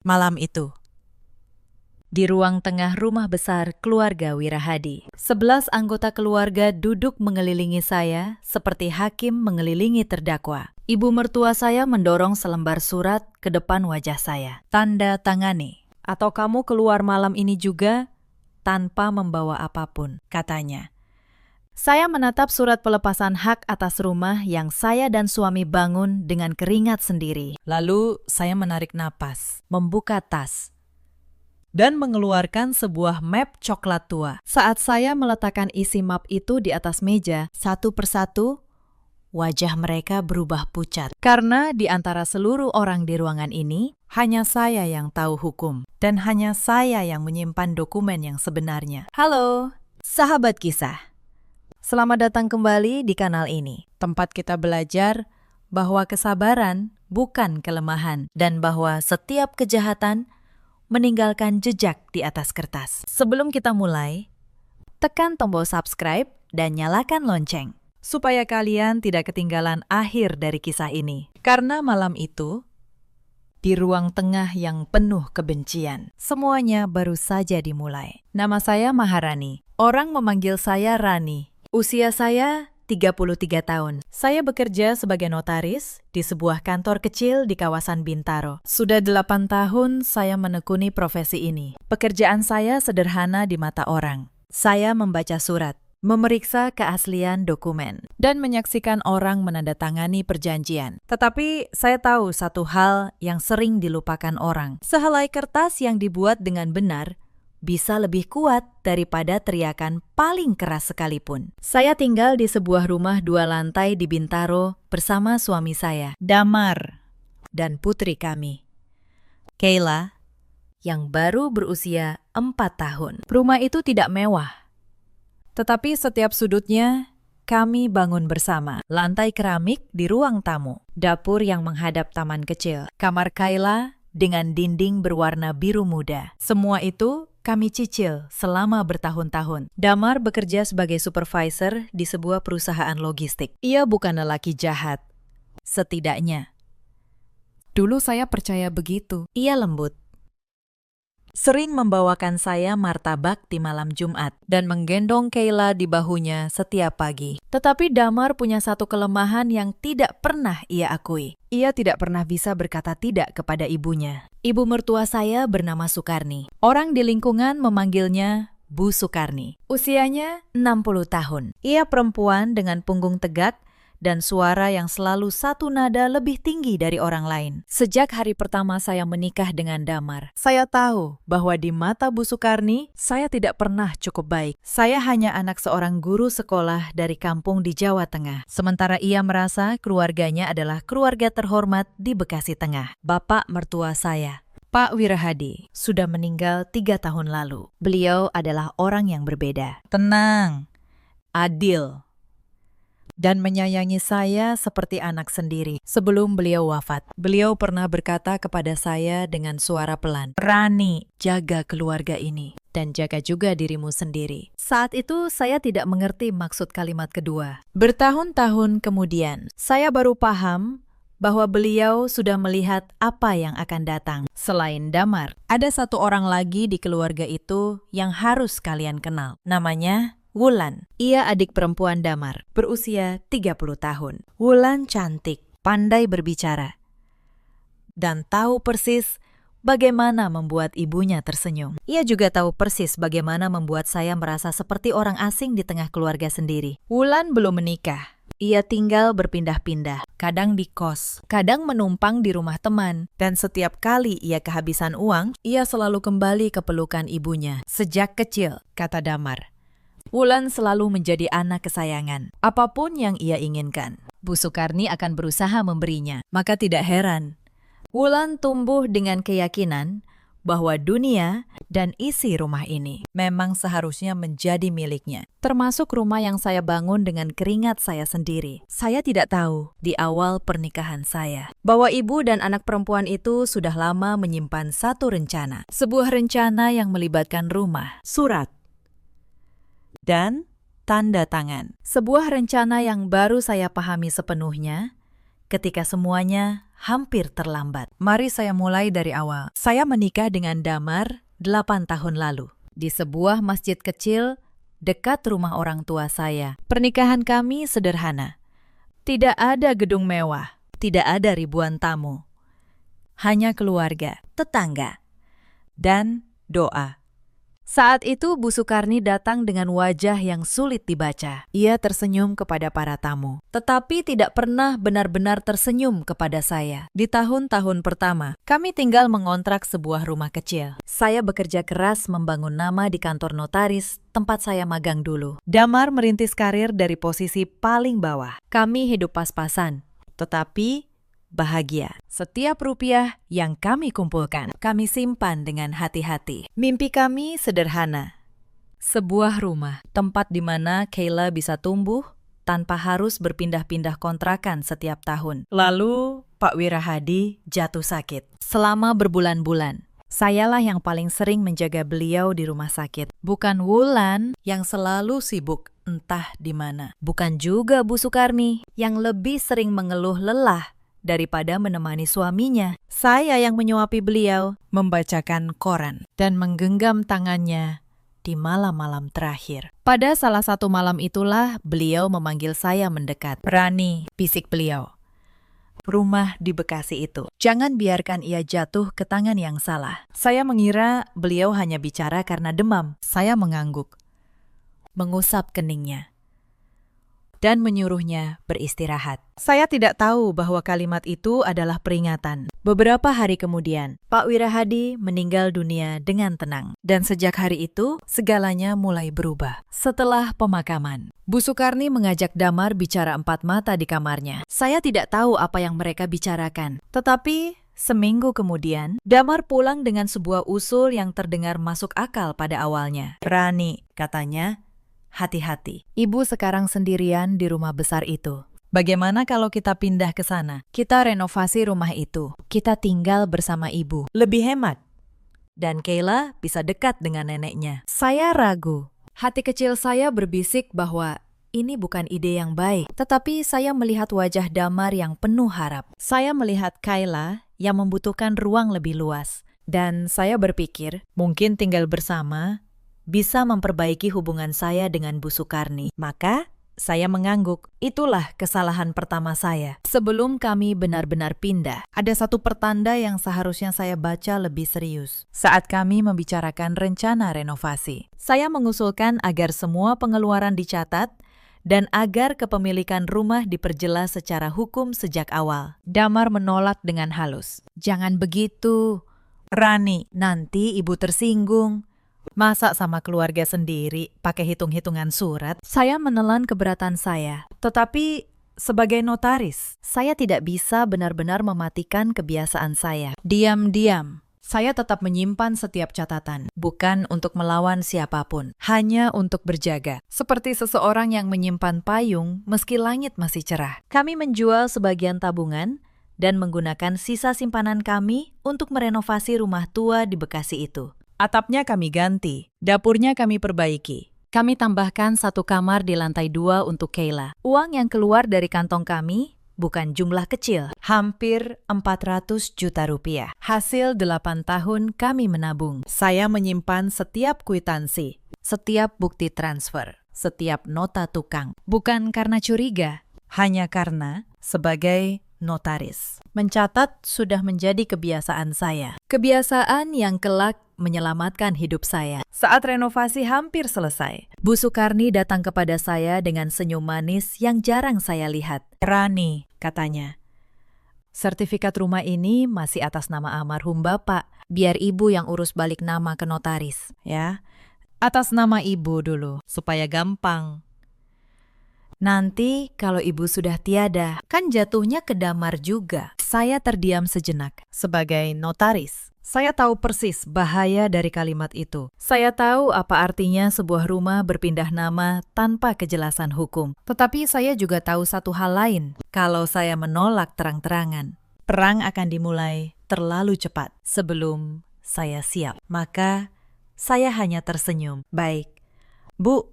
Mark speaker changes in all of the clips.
Speaker 1: Malam itu, di ruang tengah rumah besar keluarga Wirahadi, 11 anggota keluarga duduk mengelilingi saya seperti hakim mengelilingi terdakwa. Ibu mertua saya mendorong selembar surat ke depan wajah saya. Tanda tangani. Atau kamu keluar malam ini juga tanpa membawa apapun, katanya. Saya menatap surat pelepasan hak atas rumah yang saya dan suami bangun dengan keringat sendiri. Lalu saya menarik napas, membuka tas, dan mengeluarkan sebuah map coklat tua. Saat saya meletakkan isi map itu di atas meja, satu persatu, wajah mereka berubah pucat. Karena di antara seluruh orang di ruangan ini, hanya saya yang tahu hukum. Dan hanya saya yang menyimpan dokumen yang sebenarnya. Halo, sahabat kisah. Selamat datang kembali di kanal ini. Tempat kita belajar bahwa kesabaran bukan kelemahan. Dan bahwa setiap kejahatan meninggalkan jejak di atas kertas. Sebelum kita mulai, tekan tombol subscribe dan nyalakan lonceng, supaya kalian tidak ketinggalan akhir dari kisah ini. Karena malam itu, di ruang tengah yang penuh kebencian, semuanya baru saja dimulai. Nama saya Maharani. Orang memanggil saya Rani. Usia saya 33 tahun. Saya bekerja sebagai notaris di sebuah kantor kecil di kawasan Bintaro. Sudah 8 tahun saya menekuni profesi ini. Pekerjaan saya sederhana di mata orang. Saya membaca surat, memeriksa keaslian dokumen, dan menyaksikan orang menandatangani perjanjian. Tetapi saya tahu satu hal yang sering dilupakan orang. Sehelai kertas yang dibuat dengan benar bisa lebih kuat daripada teriakan paling keras sekalipun. Saya tinggal di sebuah rumah 2 lantai di Bintaro bersama suami saya, Damar, dan putri kami, Kayla, yang baru berusia 4 tahun. Rumah itu tidak mewah, tetapi setiap sudutnya kami bangun bersama. Lantai keramik di ruang tamu, dapur yang menghadap taman kecil, kamar Kayla dengan dinding berwarna biru muda. Semua itu kami cicil selama bertahun-tahun. Damar bekerja sebagai supervisor di sebuah perusahaan logistik. Ia bukan lelaki jahat. Setidaknya, dulu saya percaya begitu. Ia lembut. Sering membawakan saya martabak di malam Jumat dan menggendong Kayla di bahunya setiap pagi. Tetapi Damar punya satu kelemahan yang tidak pernah ia akui. Ia tidak pernah bisa berkata tidak kepada ibunya. Ibu mertua saya bernama Sukarni. Orang di lingkungan memanggilnya Bu Sukarni. Usianya 60 tahun. Ia perempuan dengan punggung tegak dan suara yang selalu satu nada lebih tinggi dari orang lain. Sejak hari pertama saya menikah dengan Damar, saya tahu bahwa di mata Bu Sukarni, saya tidak pernah cukup baik. Saya hanya anak seorang guru sekolah dari kampung di Jawa Tengah. Sementara ia merasa keluarganya adalah keluarga terhormat di Bekasi Tengah. Bapak mertua saya, Pak Wirahadi, sudah meninggal 3 tahun lalu. Beliau adalah orang yang berbeda. Tenang, adil, dan menyayangi saya seperti anak sendiri. Sebelum beliau wafat, beliau pernah berkata kepada saya dengan suara pelan, "Rani, jaga keluarga ini dan jaga juga dirimu sendiri." Saat itu saya tidak mengerti maksud kalimat kedua. Bertahun-tahun kemudian, saya baru paham bahwa beliau sudah melihat apa yang akan datang. Selain Damar, ada satu orang lagi di keluarga itu yang harus kalian kenal. Namanya Wulan. Ia adik perempuan Damar, berusia 30 tahun. Wulan cantik, pandai berbicara, dan tahu persis bagaimana membuat ibunya tersenyum. Ia juga tahu persis bagaimana membuat saya merasa seperti orang asing di tengah keluarga sendiri. Wulan belum menikah. Ia tinggal berpindah-pindah, kadang di kos, kadang menumpang di rumah teman. Dan setiap kali ia kehabisan uang, ia selalu kembali ke pelukan ibunya. Sejak kecil, kata Damar, Wulan selalu menjadi anak kesayangan. Apapun yang ia inginkan, Bu Sukarni akan berusaha memberinya. Maka tidak heran, Wulan tumbuh dengan keyakinan bahwa dunia dan isi rumah ini memang seharusnya menjadi miliknya. Termasuk rumah yang saya bangun dengan keringat saya sendiri. Saya tidak tahu di awal pernikahan saya bahwa ibu dan anak perempuan itu sudah lama menyimpan satu rencana. Sebuah rencana yang melibatkan rumah, surat, dan tanda tangan. Sebuah rencana yang baru saya pahami sepenuhnya ketika semuanya hampir terlambat. Mari saya mulai dari awal. Saya menikah dengan Damar 8 tahun lalu di sebuah masjid kecil dekat rumah orang tua saya. Pernikahan kami sederhana. Tidak ada gedung mewah, tidak ada ribuan tamu. Hanya keluarga, tetangga, dan doa. Saat itu Bu Sukarni datang dengan wajah yang sulit dibaca. Ia tersenyum kepada para tamu, tetapi tidak pernah benar-benar tersenyum kepada saya. Di tahun-tahun pertama, kami tinggal mengontrak sebuah rumah kecil. Saya bekerja keras membangun nama di kantor notaris tempat saya magang dulu. Damar merintis karir dari posisi paling bawah. Kami hidup pas-pasan, tetapi bahagia. Setiap rupiah yang kami kumpulkan, kami simpan dengan hati-hati. Mimpi kami sederhana. Sebuah rumah, tempat di mana Kayla bisa tumbuh tanpa harus berpindah-pindah kontrakan setiap tahun. Lalu, Pak Wirahadi jatuh sakit. Selama berbulan-bulan, sayalah yang paling sering menjaga beliau di rumah sakit. Bukan Wulan yang selalu sibuk entah di mana. Bukan juga Bu Sukarni yang lebih sering mengeluh lelah daripada menemani suaminya. Saya yang menyuapi beliau, membacakan koran, dan menggenggam tangannya di malam-malam terakhir. Pada salah satu malam itulah beliau memanggil saya mendekat. "Rani," bisik beliau. "Rumah di Bekasi itu. Jangan biarkan ia jatuh ke tangan yang salah." Saya mengira beliau hanya bicara karena demam. Saya mengangguk, mengusap keningnya, dan menyuruhnya beristirahat. Saya tidak tahu bahwa kalimat itu adalah peringatan. Beberapa hari kemudian, Pak Wirahadi meninggal dunia dengan tenang. Dan sejak hari itu, segalanya mulai berubah. Setelah pemakaman, Bu Sukarni mengajak Damar bicara empat mata di kamarnya. Saya tidak tahu apa yang mereka bicarakan. Tetapi seminggu kemudian, Damar pulang dengan sebuah usul yang terdengar masuk akal pada awalnya. "Rani," katanya, "hati-hati. Ibu sekarang sendirian di rumah besar itu. Bagaimana kalau kita pindah ke sana? Kita renovasi rumah itu. Kita tinggal bersama ibu. Lebih hemat. Dan Kayla bisa dekat dengan neneknya." Saya ragu. Hati kecil saya berbisik bahwa ini bukan ide yang baik. Tetapi saya melihat wajah Damar yang penuh harap. Saya melihat Kayla yang membutuhkan ruang lebih luas. Dan saya berpikir, mungkin tinggal bersama bisa memperbaiki hubungan saya dengan Bu Sukarni. Maka, saya mengangguk. Itulah kesalahan pertama saya. Sebelum kami benar-benar pindah, ada satu pertanda yang seharusnya saya baca lebih serius. Saat kami membicarakan rencana renovasi, saya mengusulkan agar semua pengeluaran dicatat dan agar kepemilikan rumah diperjelas secara hukum sejak awal. Damar menolak dengan halus. "Jangan begitu, Rani. Nanti ibu tersinggung. Masa sama keluarga sendiri pakai hitung-hitungan surat?" Saya menelan keberatan saya. Tetapi sebagai notaris, saya tidak bisa benar-benar mematikan kebiasaan saya. Diam-diam, saya tetap menyimpan setiap catatan. Bukan untuk melawan siapapun, hanya untuk berjaga. Seperti seseorang yang menyimpan payung meski langit masih cerah. Kami menjual sebagian tabungan dan menggunakan sisa simpanan kami untuk merenovasi rumah tua di Bekasi itu. Atapnya kami ganti, dapurnya kami perbaiki. Kami tambahkan satu kamar di lantai 2 untuk Kayla. Uang yang keluar dari kantong kami bukan jumlah kecil, hampir 400 juta rupiah. Hasil 8 tahun kami menabung. Saya menyimpan setiap kwitansi, setiap bukti transfer, setiap nota tukang. Bukan karena curiga, hanya karena sebagai notaris. Mencatat sudah menjadi kebiasaan saya. Kebiasaan yang kelak menyelamatkan hidup saya. Saat renovasi hampir selesai, Bu Sukarni datang kepada saya dengan senyum manis yang jarang saya lihat. "Rani," katanya, "sertifikat rumah ini masih atas nama almarhum Bapak. Biar ibu yang urus balik nama ke notaris, ya. Atas nama ibu dulu, supaya gampang. Nanti kalau ibu sudah tiada, kan jatuhnya ke Damar juga." Saya terdiam sejenak. Sebagai notaris, saya tahu persis bahaya dari kalimat itu. Saya tahu apa artinya sebuah rumah berpindah nama tanpa kejelasan hukum. Tetapi saya juga tahu satu hal lain. Kalau saya menolak terang-terangan, perang akan dimulai terlalu cepat sebelum saya siap. Maka saya hanya tersenyum. "Baik, Bu.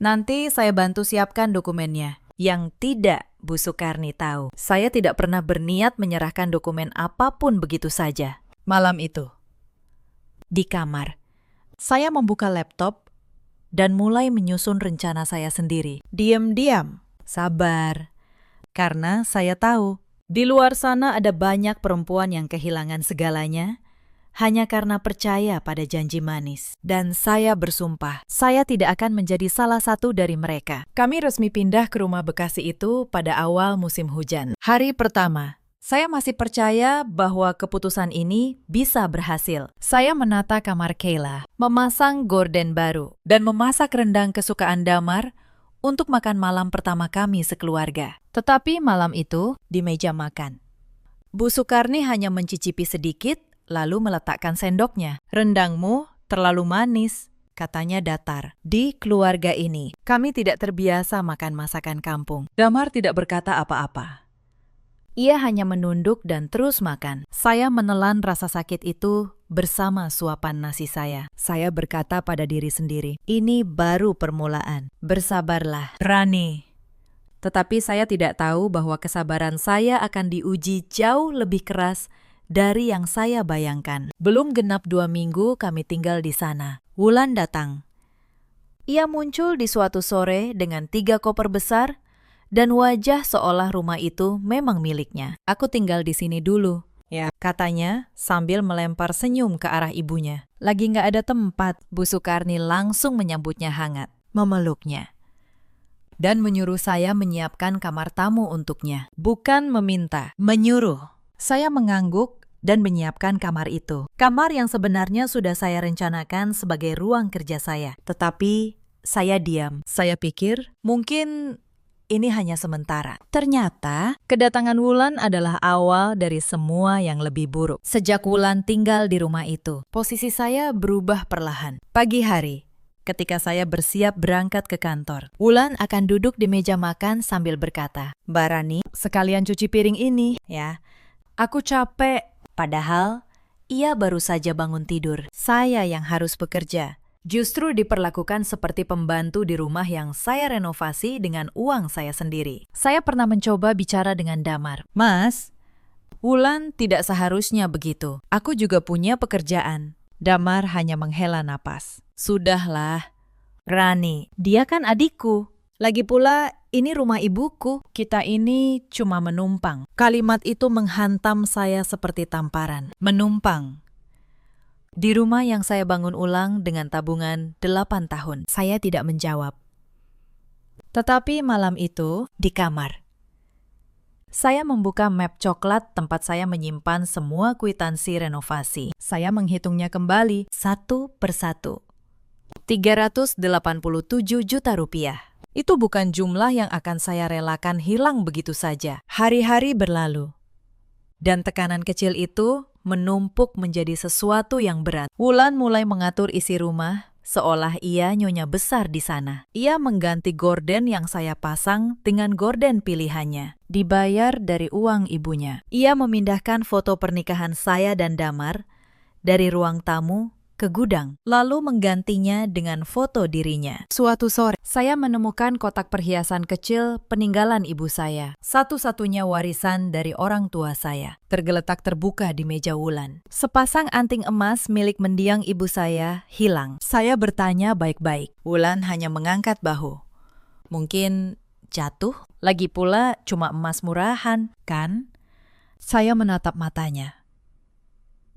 Speaker 1: Nanti saya bantu siapkan dokumennya." Yang tidak Bu Sukarni tahu, saya tidak pernah berniat menyerahkan dokumen apapun begitu saja.
Speaker 2: Malam itu,
Speaker 1: Di kamar, saya membuka laptop dan mulai menyusun rencana saya sendiri.
Speaker 2: diam-diam.
Speaker 1: Sabar, karena saya tahu di luar sana ada banyak perempuan yang kehilangan segalanya hanya karena percaya pada janji manis. Dan saya bersumpah, saya tidak akan menjadi salah satu dari mereka. Kami resmi pindah ke rumah Bekasi itu pada awal musim hujan. Hari pertama, saya masih percaya bahwa keputusan ini bisa berhasil. Saya menata kamar Kayla, memasang gorden baru, dan memasak rendang kesukaan Damar untuk makan malam pertama kami sekeluarga. Tetapi malam itu, di meja makan, Bu Sukarni hanya mencicipi sedikit, lalu meletakkan sendoknya. "Rendangmu terlalu manis," katanya datar. Di keluarga ini, kami tidak terbiasa makan masakan kampung. Damar tidak berkata apa-apa. Ia hanya menunduk dan terus makan. Saya menelan rasa sakit itu bersama suapan nasi saya. Saya berkata pada diri sendiri, ini baru permulaan. Bersabarlah, Rani. Tetapi saya tidak tahu bahwa kesabaran saya akan diuji jauh lebih keras dari yang saya bayangkan. Belum genap 2 minggu kami tinggal di sana. Wulan datang. Ia muncul di suatu sore dengan 3 koper besar dan wajah seolah rumah itu memang miliknya. "Aku tinggal di sini dulu," ya, katanya sambil melempar senyum ke arah ibunya. "Lagi nggak ada tempat." Bu Sukarni langsung menyambutnya hangat, memeluknya, dan menyuruh saya menyiapkan kamar tamu untuknya. Bukan meminta, menyuruh. Saya mengangguk dan menyiapkan kamar itu. Kamar yang sebenarnya sudah saya rencanakan sebagai ruang kerja saya. Tetapi saya diam. Saya pikir mungkin ini hanya sementara. Ternyata kedatangan Wulan adalah awal dari semua yang lebih buruk. Sejak Wulan tinggal di rumah itu, posisi saya berubah perlahan. Pagi hari, ketika saya bersiap berangkat ke kantor, Wulan akan duduk di meja makan sambil berkata, "Mbak Rani, sekalian cuci piring ini, ya. Aku capek." Padahal, ia baru saja bangun tidur. Saya yang harus bekerja. Justru diperlakukan seperti pembantu di rumah yang saya renovasi dengan uang saya sendiri. Saya pernah mencoba bicara dengan Damar. "Mas, Wulan tidak seharusnya begitu. Aku juga punya pekerjaan." Damar hanya menghela napas. "Sudahlah, Rani, dia kan adikku. Lagi pula, ini rumah ibuku. Kita ini cuma menumpang." Kalimat itu menghantam saya seperti tamparan. Menumpang. Di rumah yang saya bangun ulang dengan tabungan 8 tahun. Saya tidak menjawab. Tetapi malam itu, di kamar, saya membuka map coklat tempat saya menyimpan semua kwitansi renovasi. Saya menghitungnya kembali satu persatu. 387 juta rupiah. Itu bukan jumlah yang akan saya relakan hilang begitu saja. Hari-hari berlalu, dan tekanan kecil itu menumpuk menjadi sesuatu yang berat. Wulan mulai mengatur isi rumah, seolah ia nyonya besar di sana. Ia mengganti gorden yang saya pasang dengan gorden pilihannya, dibayar dari uang ibunya. Ia memindahkan foto pernikahan saya dan Damar dari ruang tamu ke gudang, lalu menggantinya dengan foto dirinya. Suatu sore, saya menemukan kotak perhiasan kecil peninggalan ibu saya, satu-satunya warisan dari orang tua saya, tergeletak terbuka di meja Wulan. Sepasang anting emas milik mendiang ibu saya hilang. Saya bertanya baik-baik. Wulan hanya mengangkat bahu. "Mungkin jatuh? Lagi pula cuma emas murahan, kan?" Saya menatap matanya.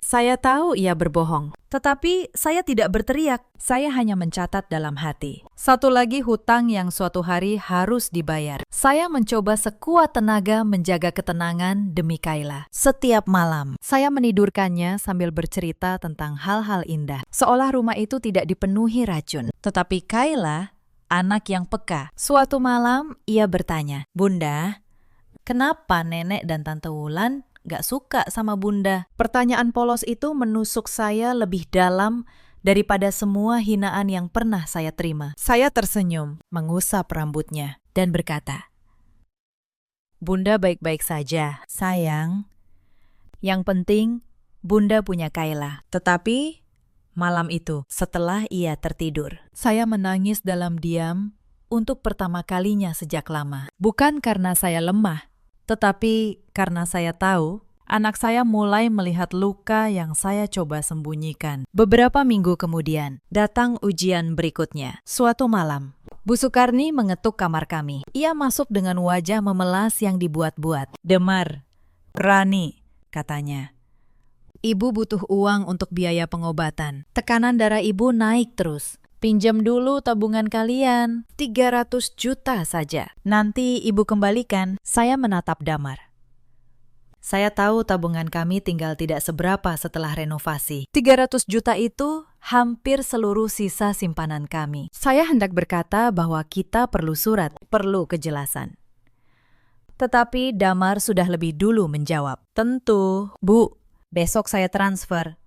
Speaker 1: Saya tahu ia berbohong, tetapi saya tidak berteriak. Saya hanya mencatat dalam hati. Satu lagi hutang yang suatu hari harus dibayar. Saya mencoba sekuat tenaga menjaga ketenangan demi Kayla. Setiap malam, saya menidurkannya sambil bercerita tentang hal-hal indah. Seolah rumah itu tidak dipenuhi racun. Tetapi Kayla, anak yang peka. Suatu malam, ia bertanya, "Bunda, kenapa nenek dan tante Wulan gak suka sama Bunda?" Pertanyaan polos itu menusuk saya lebih dalam daripada semua hinaan yang pernah saya terima. Saya tersenyum, mengusap rambutnya, dan berkata, "Bunda baik-baik saja, sayang. Yang penting, Bunda punya Kayla." Tetapi malam itu, setelah ia tertidur, saya menangis dalam diam untuk pertama kalinya sejak lama. Bukan karena saya lemah, tetapi karena saya tahu anak saya mulai melihat luka yang saya coba sembunyikan. Beberapa minggu kemudian, datang ujian berikutnya. Suatu malam, Bu Sukarni mengetuk kamar kami. Ia masuk dengan wajah memelas yang dibuat-buat. "Damar, Rani," katanya. "Ibu butuh uang untuk biaya pengobatan. Tekanan darah ibu naik terus. Pinjam dulu tabungan kalian, 300 juta saja. Nanti ibu kembalikan." Saya menatap Damar. Saya tahu tabungan kami tinggal tidak seberapa setelah renovasi. 300 juta itu hampir seluruh sisa simpanan kami. Saya hendak berkata bahwa kita perlu surat, perlu kejelasan. Tetapi Damar sudah lebih dulu menjawab. "Tentu, Bu, besok saya transfer."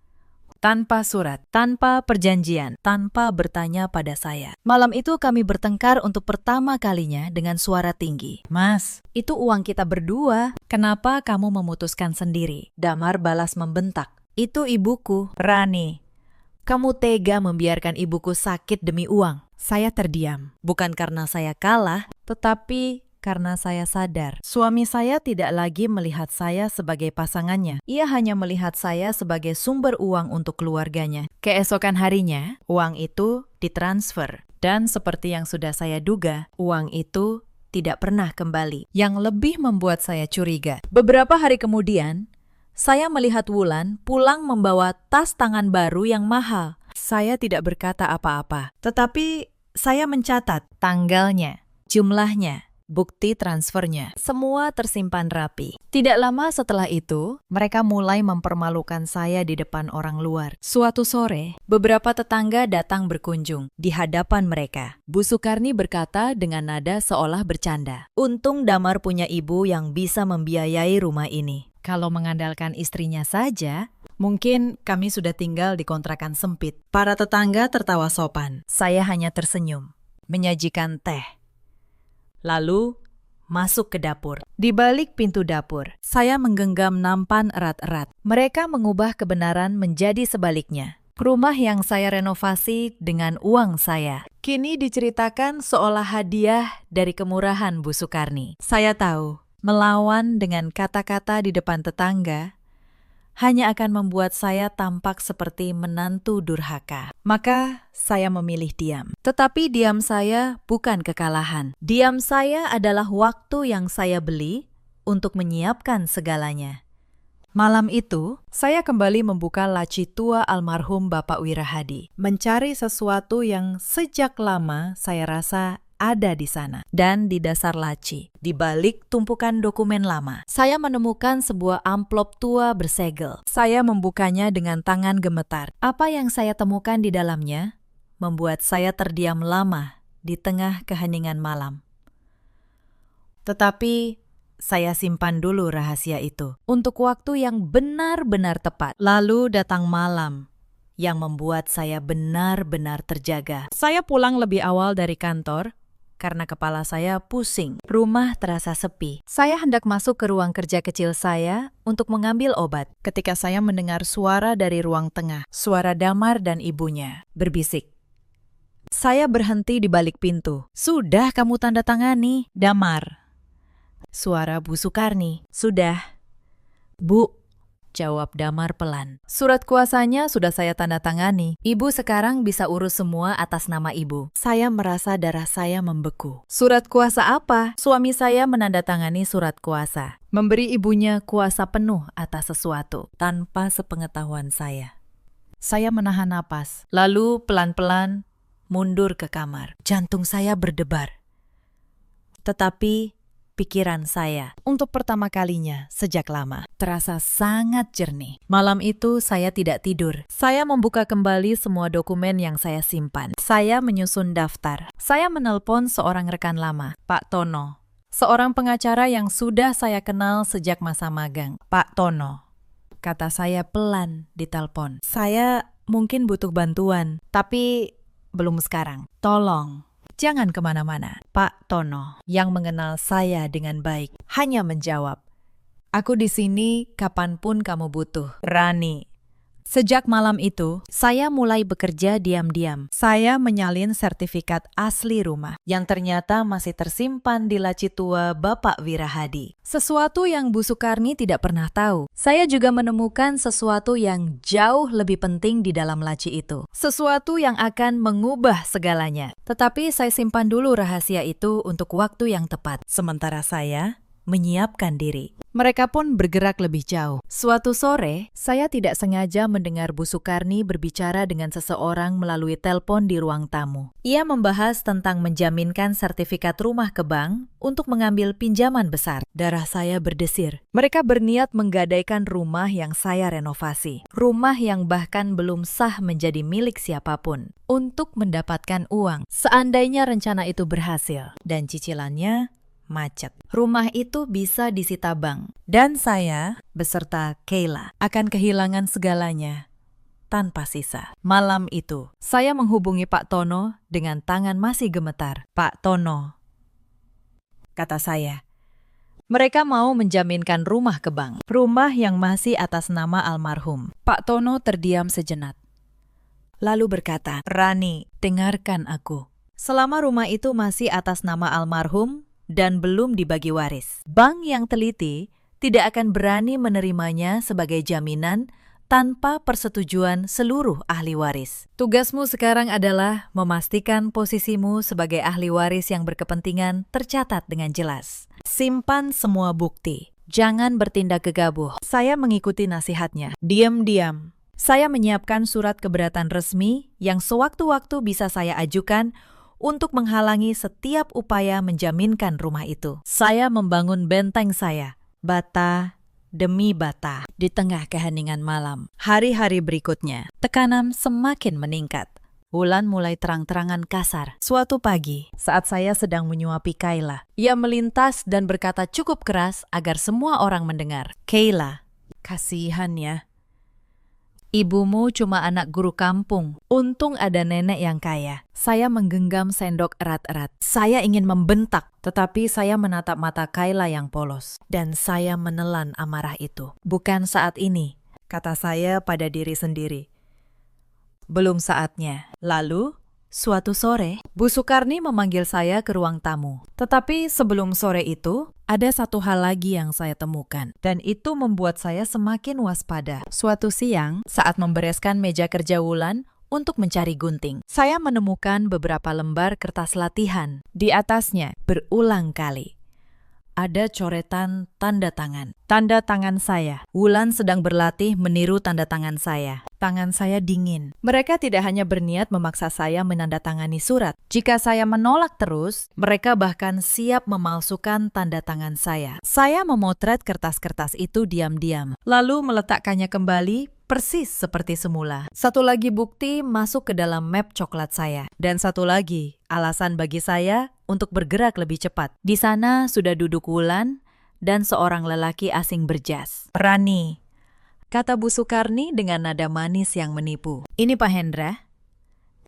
Speaker 1: Tanpa surat, tanpa perjanjian, tanpa bertanya pada saya. Malam itu kami bertengkar untuk pertama kalinya dengan suara tinggi. "Mas, itu uang kita berdua. Kenapa kamu memutuskan sendiri?" Damar balas membentak. "Itu ibuku, Rani. Kamu tega membiarkan ibuku sakit demi uang." Saya terdiam. Bukan karena saya kalah, tetapi karena saya sadar suami saya tidak lagi melihat saya sebagai pasangannya. Ia hanya melihat saya sebagai sumber uang untuk keluarganya. Keesokan harinya, uang itu ditransfer. Dan seperti yang sudah saya duga, uang itu tidak pernah kembali. Yang lebih membuat saya curiga, beberapa hari kemudian, saya melihat Wulan pulang membawa tas tangan baru yang mahal. Saya tidak berkata apa-apa, tetapi saya mencatat tanggalnya, jumlahnya, bukti transfernya. Semua tersimpan rapi. Tidak lama setelah itu, mereka mulai mempermalukan saya di depan orang luar. Suatu sore, beberapa tetangga datang berkunjung. Di hadapan mereka, Bu Sukarni berkata dengan nada seolah bercanda, "Untung Damar punya ibu yang bisa membiayai rumah ini. Kalau mengandalkan istrinya saja, mungkin kami sudah tinggal di kontrakan sempit." Para tetangga tertawa sopan. Saya hanya tersenyum, menyajikan teh. Lalu, masuk ke dapur. Di balik pintu dapur, saya menggenggam nampan erat-erat. Mereka mengubah kebenaran menjadi sebaliknya. Rumah yang saya renovasi dengan uang saya kini diceritakan seolah hadiah dari kemurahan Bu Sukarni. Saya tahu, melawan dengan kata-kata di depan tetangga hanya akan membuat saya tampak seperti menantu durhaka. Maka saya memilih diam. Tetapi diam saya bukan kekalahan. Diam saya adalah waktu yang saya beli untuk menyiapkan segalanya. Malam itu, saya kembali membuka laci tua almarhum Bapak Wirahadi, mencari sesuatu yang sejak lama saya rasa ada di sana. Dan di dasar laci, di balik tumpukan dokumen lama, saya menemukan sebuah amplop tua bersegel. Saya membukanya dengan tangan gemetar. Apa yang saya temukan di dalamnya membuat saya terdiam lama di tengah keheningan malam. Tetapi saya simpan dulu rahasia itu untuk waktu yang benar-benar tepat. Lalu datang malam yang membuat saya benar-benar terjaga. Saya pulang lebih awal dari kantor karena kepala saya pusing. Rumah terasa sepi. Saya hendak masuk ke ruang kerja kecil saya untuk mengambil obat ketika saya mendengar suara dari ruang tengah. Suara Damar dan ibunya berbisik. Saya berhenti di balik pintu. "Sudah kamu tanda tangani, Damar?" Suara Bu Sukarni. "Sudah, Bu," jawab Damar pelan. "Surat kuasanya sudah saya tanda tangani. Ibu sekarang bisa urus semua atas nama ibu." Saya merasa darah saya membeku. Surat kuasa apa? Suami saya menandatangani surat kuasa, memberi ibunya kuasa penuh atas sesuatu tanpa sepengetahuan saya. Saya menahan napas, lalu pelan-pelan mundur ke kamar. Jantung saya berdebar. Tetapi pikiran saya, untuk pertama kalinya sejak lama, terasa sangat jernih. Malam itu saya tidak tidur. Saya membuka kembali semua dokumen yang saya simpan. Saya menyusun daftar. Saya menelpon seorang rekan lama, Pak Tono. Seorang pengacara yang sudah saya kenal sejak masa magang. "Pak Tono," kata saya pelan di telepon. "Saya mungkin butuh bantuan, tapi belum sekarang. Tolong, jangan kemana-mana." Pak Tono, yang mengenal saya dengan baik, hanya menjawab, "Aku di sini kapanpun kamu butuh, Rani." Sejak malam itu, saya mulai bekerja diam-diam. Saya menyalin sertifikat asli rumah yang ternyata masih tersimpan di laci tua Bapak Wirahadi. Sesuatu yang Bu Sukarni tidak pernah tahu. Saya juga menemukan sesuatu yang jauh lebih penting di dalam laci itu. Sesuatu yang akan mengubah segalanya. Tetapi saya simpan dulu rahasia itu untuk waktu yang tepat. Sementara saya menyiapkan diri. Mereka pun bergerak lebih jauh. Suatu sore, saya tidak sengaja mendengar Bu Sukarni berbicara dengan seseorang melalui telepon di ruang tamu. Ia membahas tentang menjaminkan sertifikat rumah ke bank untuk mengambil pinjaman besar. Darah saya berdesir. Mereka berniat menggadaikan rumah yang saya renovasi. Rumah yang bahkan belum sah menjadi milik siapapun. Untuk mendapatkan uang. Seandainya rencana itu berhasil dan cicilannya macet. Rumah itu bisa disita bank. Dan saya, beserta Kayla, akan kehilangan segalanya tanpa sisa. Malam itu, saya menghubungi Pak Tono dengan tangan masih gemetar. Pak Tono, kata saya, mereka mau menjaminkan rumah ke bank. Rumah yang masih atas nama almarhum. Pak Tono terdiam sejenak. Lalu berkata, Rani, dengarkan aku. Selama rumah itu masih atas nama almarhum, dan belum dibagi waris, bank yang teliti tidak akan berani menerimanya sebagai jaminan tanpa persetujuan seluruh ahli waris. Tugasmu sekarang adalah memastikan posisimu sebagai ahli waris yang berkepentingan tercatat dengan jelas. Simpan semua bukti. Jangan bertindak gegabah. Saya mengikuti nasihatnya. Diam-diam. Saya menyiapkan surat keberatan resmi yang sewaktu-waktu bisa saya ajukan untuk menghalangi setiap upaya menjaminkan rumah itu. Saya membangun benteng saya, bata demi bata, di tengah keheningan malam. Hari-hari berikutnya, tekanan semakin meningkat. Bulan mulai terang-terangan kasar. Suatu pagi, saat saya sedang menyuapi Kayla, ia melintas dan berkata cukup keras agar semua orang mendengar. Kayla, kasihan ya. Ibumu cuma anak guru kampung. Untung ada nenek yang kaya. Saya menggenggam sendok erat-erat. Saya ingin membentak, tetapi saya menatap mata Kayla yang polos. Dan saya menelan amarah itu. Bukan saat ini, kata saya pada diri sendiri. Belum saatnya. Lalu, suatu sore, Bu Sukarni memanggil saya ke ruang tamu. Tetapi sebelum sore itu, ada satu hal lagi yang saya temukan, dan itu membuat saya semakin waspada. Suatu siang, saat membereskan meja kerja Wulan untuk mencari gunting, saya menemukan beberapa lembar kertas latihan. Di atasnya, berulang kali, ada coretan tanda tangan. Tanda tangan saya. Wulan sedang berlatih meniru tanda tangan saya. Tangan saya dingin. Mereka tidak hanya berniat memaksa saya menandatangani surat. Jika saya menolak terus, mereka bahkan siap memalsukan tanda tangan saya. Saya memotret kertas-kertas itu diam-diam, lalu meletakkannya kembali persis seperti semula. Satu lagi bukti masuk ke dalam map coklat saya. Dan satu lagi alasan bagi saya untuk bergerak lebih cepat. Di sana sudah duduk Wulan dan seorang lelaki asing berjas. Rani, kata Bu Sukarni dengan nada manis yang menipu. Ini Pak Hendra,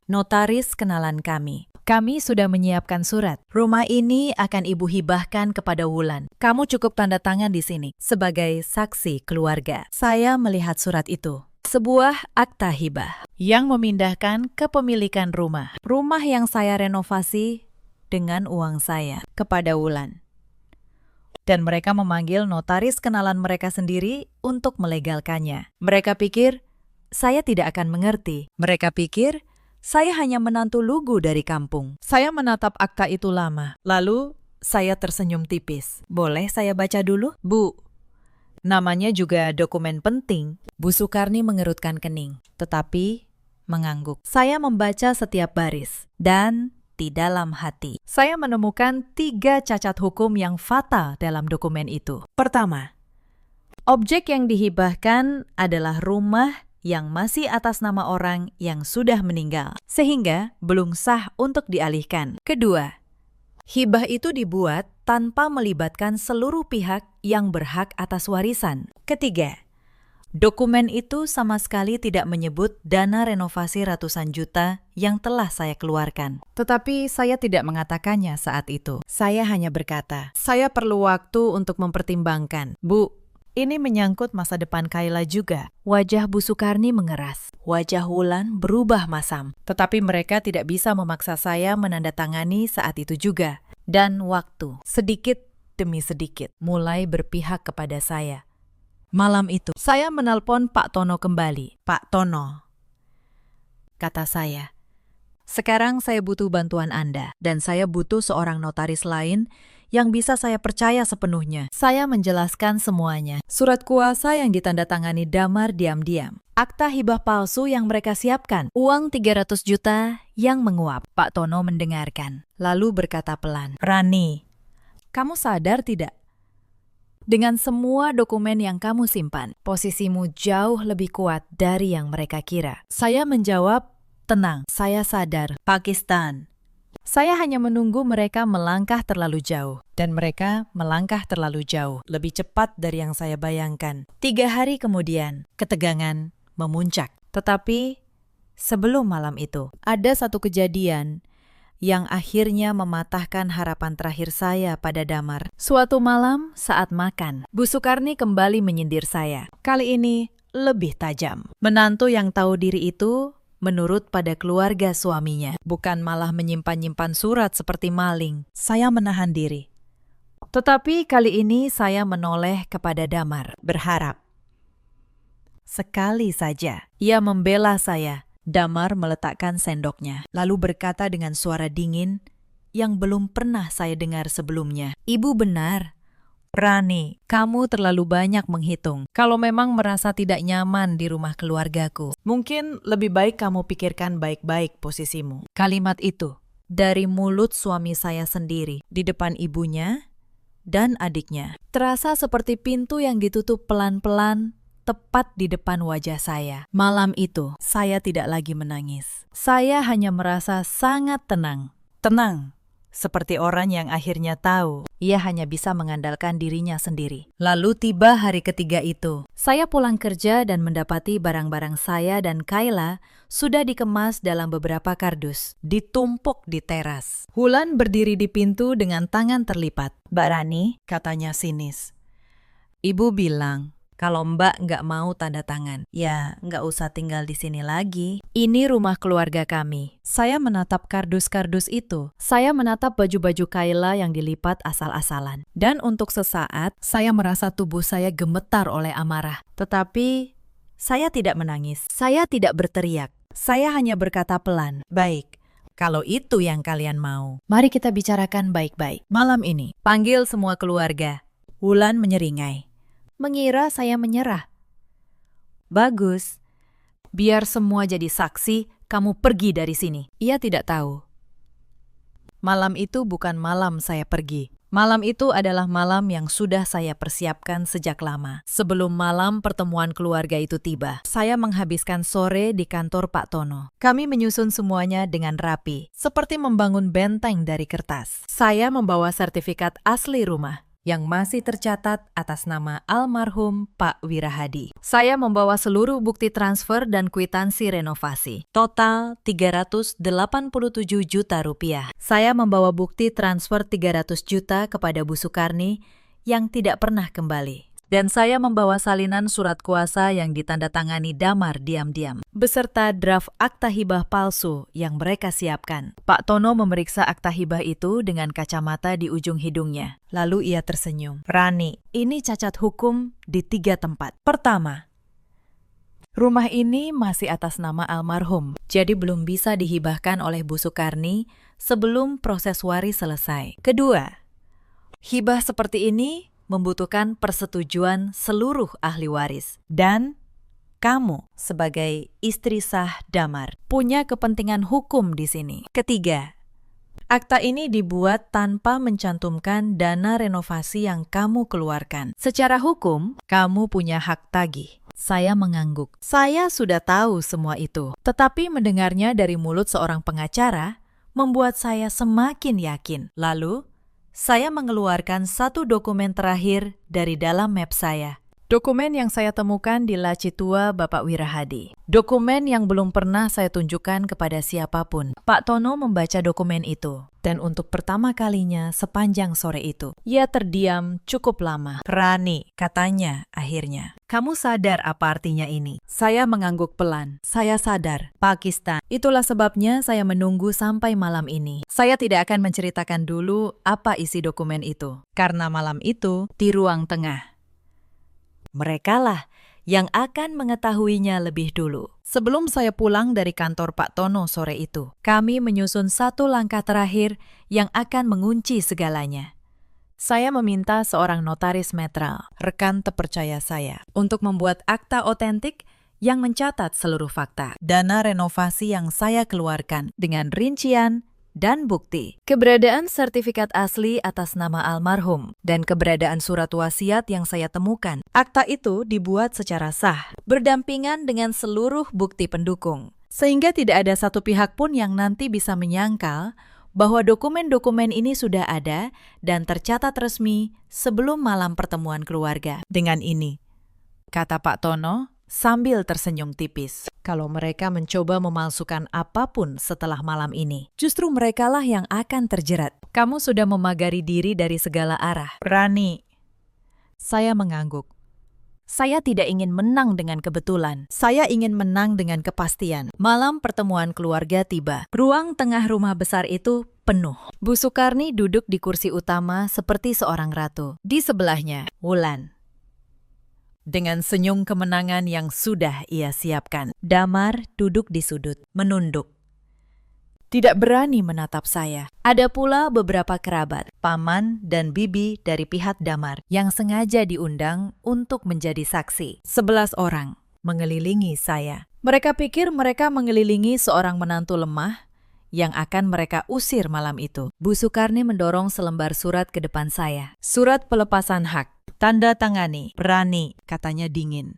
Speaker 1: notaris kenalan kami. Kami sudah menyiapkan surat. Rumah ini akan Ibu hibahkan kepada Wulan. Kamu cukup tanda tangan di sini sebagai saksi keluarga. Saya melihat surat itu. Sebuah akta hibah yang memindahkan kepemilikan rumah. Rumah yang saya renovasi dengan uang saya kepada Wulan. Dan mereka memanggil notaris kenalan mereka sendiri untuk melegalkannya. Mereka pikir saya tidak akan mengerti. Mereka pikir saya hanya menantu lugu dari kampung. Saya menatap akta itu lama. Lalu saya tersenyum tipis. Boleh saya baca dulu? Bu, namanya juga dokumen penting. Bu Sukarni mengerutkan kening, tetapi mengangguk. Saya membaca setiap baris dan di dalam hati, saya menemukan 3 cacat hukum yang fatal dalam dokumen itu. Pertama, objek yang dihibahkan adalah rumah yang masih atas nama orang yang sudah meninggal, sehingga belum sah untuk dialihkan. Kedua, hibah itu dibuat tanpa melibatkan seluruh pihak yang berhak atas warisan. Ketiga, dokumen itu sama sekali tidak menyebut dana renovasi ratusan juta yang telah saya keluarkan. Tetapi saya tidak mengatakannya saat itu. Saya hanya berkata, saya perlu waktu untuk mempertimbangkan. Bu,
Speaker 2: Ini menyangkut masa depan Kayla juga.
Speaker 1: Wajah Bu Sukarni mengeras. Wajah Wulan berubah masam.
Speaker 2: Tetapi mereka tidak bisa memaksa saya menandatangani saat itu juga.
Speaker 1: Dan waktu, sedikit demi sedikit, mulai berpihak kepada saya.
Speaker 2: Malam itu,
Speaker 1: Saya menelpon Pak Tono kembali.
Speaker 2: Pak Tono, kata saya.
Speaker 1: Sekarang saya butuh bantuan Anda, dan saya butuh seorang notaris lain yang bisa saya percaya sepenuhnya. Saya menjelaskan semuanya. Surat kuasa yang ditandatangani Damar diam-diam. Akta hibah palsu yang mereka siapkan. Uang 300 juta yang menguap. Pak Tono mendengarkan, lalu berkata pelan.
Speaker 2: Rani,
Speaker 1: Kamu sadar tidak? Dengan semua dokumen yang kamu simpan, posisimu jauh lebih kuat dari yang mereka kira. Saya menjawab, tenang, saya sadar.
Speaker 2: Pakistan.
Speaker 1: Saya hanya menunggu mereka melangkah terlalu jauh.
Speaker 2: Dan mereka melangkah terlalu jauh, lebih cepat dari yang saya bayangkan.
Speaker 1: 3 hari kemudian,
Speaker 2: Ketegangan memuncak.
Speaker 1: tetapi sebelum malam itu, ada satu kejadian yang akhirnya mematahkan harapan terakhir saya pada Damar. Suatu malam saat makan, Bu Sukarni kembali menyindir saya. Kali ini lebih tajam. Menantu yang tahu diri itu menurut pada keluarga suaminya, bukan malah menyimpan-nyimpan surat seperti maling.
Speaker 2: Saya menahan diri.
Speaker 1: Tetapi kali ini saya menoleh kepada Damar,
Speaker 2: Berharap.
Speaker 1: sekali saja ia membela saya. Damar meletakkan sendoknya, lalu berkata dengan suara dingin yang belum pernah saya dengar sebelumnya. Ibu benar. Rani, kamu terlalu banyak menghitung. Kalau memang merasa tidak nyaman di rumah keluargaku.
Speaker 2: Mungkin lebih baik kamu pikirkan baik-baik posisimu.
Speaker 1: Kalimat itu dari mulut suami saya sendiri, di depan ibunya dan adiknya. Terasa seperti pintu yang ditutup pelan-pelan tepat di depan wajah saya. Malam itu, saya tidak lagi menangis. Saya hanya merasa sangat tenang.
Speaker 2: Tenang, seperti orang yang akhirnya tahu.
Speaker 1: Ia hanya bisa mengandalkan dirinya sendiri. Lalu tiba hari ketiga itu. Saya pulang kerja dan mendapati barang-barang saya dan Kayla sudah dikemas dalam beberapa kardus, ditumpuk di teras. Wulan berdiri di pintu dengan tangan terlipat.
Speaker 2: Mbak Rani,
Speaker 1: Katanya sinis. Ibu bilang, kalau Mbak nggak mau tanda tangan,
Speaker 2: ya nggak usah tinggal di sini lagi.
Speaker 1: ini rumah keluarga kami. Saya menatap kardus-kardus itu. Saya menatap baju-baju Kayla yang dilipat asal-asalan. Dan untuk sesaat, saya merasa tubuh saya gemetar oleh amarah. Tetapi, saya tidak menangis. Saya tidak berteriak. Saya hanya berkata pelan.
Speaker 2: Baik, kalau itu yang kalian mau.
Speaker 1: Mari kita bicarakan baik-baik.
Speaker 2: Malam ini,
Speaker 1: Panggil semua keluarga.
Speaker 2: Wulan menyeringai.
Speaker 1: Mengira saya menyerah. Bagus. Biar semua jadi saksi, kamu pergi dari sini. Ia tidak tahu. Malam itu bukan malam saya pergi. Malam itu adalah malam yang sudah saya persiapkan sejak lama. Sebelum malam pertemuan keluarga itu tiba, saya menghabiskan sore di kantor Pak Tono. Kami menyusun semuanya dengan rapi, seperti membangun benteng dari kertas. Saya membawa sertifikat asli rumah yang masih tercatat atas nama almarhum Pak Wirahadi. Saya membawa seluruh bukti transfer dan kwitansi renovasi. Total 387 juta rupiah. Saya membawa bukti transfer 300 juta kepada Bu Sukarni yang tidak pernah kembali. Dan saya membawa salinan surat kuasa yang ditandatangani Damar diam-diam, beserta draft akta hibah palsu yang mereka siapkan. Pak Tono memeriksa akta hibah itu dengan kacamata di ujung hidungnya. Lalu ia tersenyum.
Speaker 2: Rani,
Speaker 1: Ini cacat hukum di 3 tempat. Pertama, rumah ini masih atas nama almarhum, jadi belum bisa dihibahkan oleh Bu Sukarni sebelum proses waris selesai. Kedua, hibah seperti ini membutuhkan persetujuan seluruh ahli waris.
Speaker 2: dan
Speaker 1: Kamu, sebagai istri sah Damar, punya kepentingan hukum di sini. Ketiga, akta ini dibuat tanpa mencantumkan dana renovasi yang kamu keluarkan. Secara hukum, kamu punya hak tagih. Saya mengangguk. Saya sudah tahu semua itu. Tetapi mendengarnya dari mulut seorang pengacara membuat saya semakin yakin. Lalu, saya mengeluarkan satu dokumen terakhir dari dalam map saya. Dokumen yang saya temukan di laci tua Bapak Wirahadi. Dokumen yang belum pernah saya tunjukkan kepada siapapun. Pak Tono membaca dokumen itu. Dan untuk pertama kalinya sepanjang sore itu, ia terdiam cukup lama.
Speaker 2: Rani, katanya akhirnya.
Speaker 1: Kamu sadar apa artinya ini? Saya mengangguk pelan. Saya sadar. Pakistan. Itulah sebabnya saya menunggu sampai malam ini. Saya tidak akan menceritakan dulu apa isi dokumen itu.
Speaker 2: Karena malam itu,
Speaker 1: Di ruang tengah. Merekalah yang akan mengetahuinya lebih dulu. Sebelum saya pulang dari kantor Pak Tono sore itu, kami menyusun satu langkah terakhir yang akan mengunci segalanya. Saya meminta seorang notaris netral,
Speaker 2: rekan terpercaya saya,
Speaker 1: untuk membuat akta otentik yang mencatat seluruh fakta,
Speaker 2: dana renovasi yang saya keluarkan,
Speaker 1: dengan rincian dan bukti. Keberadaan sertifikat asli atas nama almarhum dan keberadaan surat wasiat yang saya temukan. Akta itu dibuat secara sah, berdampingan dengan seluruh bukti pendukung. Sehingga tidak ada satu pihak pun yang nanti bisa menyangkal bahwa dokumen-dokumen ini sudah ada dan tercatat resmi sebelum malam pertemuan keluarga.
Speaker 2: Dengan ini,
Speaker 1: Kata Pak Tono sambil tersenyum tipis. Kalau mereka mencoba memalsukan apapun setelah malam ini, justru merekalah yang akan terjerat. Kamu sudah memagari diri dari segala arah.
Speaker 2: Rani,
Speaker 1: Saya mengangguk. Saya tidak ingin menang dengan kebetulan. Saya ingin menang dengan kepastian. Malam pertemuan keluarga tiba. Ruang tengah rumah besar itu penuh. Bu Sukarni duduk di kursi utama seperti seorang ratu. Di sebelahnya, Wulan. Dengan senyum kemenangan yang sudah ia siapkan. Damar duduk di sudut, menunduk. Tidak berani menatap saya. Ada pula beberapa kerabat, paman dan bibi dari pihak Damar yang sengaja diundang untuk menjadi saksi. 11 orang mengelilingi saya. Mereka pikir mereka mengelilingi seorang menantu lemah yang akan mereka usir malam itu. Bu Sukarni mendorong selembar surat ke depan saya. Surat pelepasan hak. Tanda tangani.
Speaker 2: Rani, katanya dingin.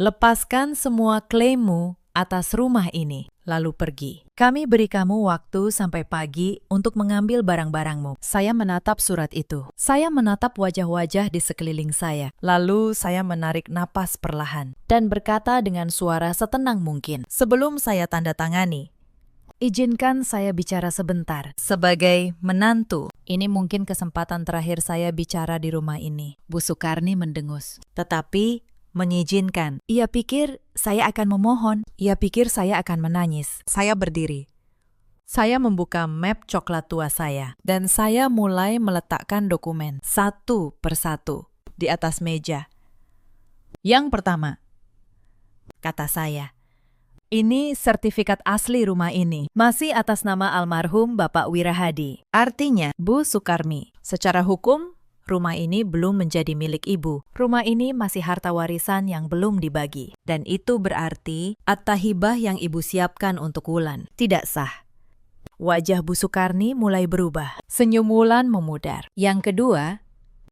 Speaker 1: Lepaskan semua klaimmu atas rumah ini, lalu pergi. Kami beri kamu waktu sampai pagi untuk mengambil barang-barangmu. Saya menatap surat itu. Saya menatap wajah-wajah di sekeliling saya.
Speaker 2: Lalu saya menarik napas perlahan.
Speaker 1: Dan berkata dengan suara setenang mungkin.
Speaker 2: Sebelum saya tanda tangani,
Speaker 1: Izinkan saya bicara sebentar. Sebagai menantu, ini mungkin kesempatan terakhir saya bicara di rumah ini. Bu Sukarni mendengus.
Speaker 2: tetapi mengizinkan.
Speaker 1: Ia pikir saya akan memohon. Ia pikir saya akan menangis.
Speaker 2: Saya berdiri.
Speaker 1: Saya membuka map coklat tua saya. Dan saya mulai meletakkan dokumen satu persatu
Speaker 2: Di atas meja.
Speaker 1: Yang pertama, kata saya, ini sertifikat asli rumah ini. Masih atas nama almarhum Bapak Wirahadi. Artinya, Bu Sukarmi, secara hukum, rumah ini belum menjadi milik ibu. Rumah ini masih harta warisan yang belum dibagi. Dan itu berarti akta hibah yang ibu siapkan untuk Wulan tidak sah. Wajah Bu Sukarni mulai berubah. Senyum Wulan memudar. Yang kedua,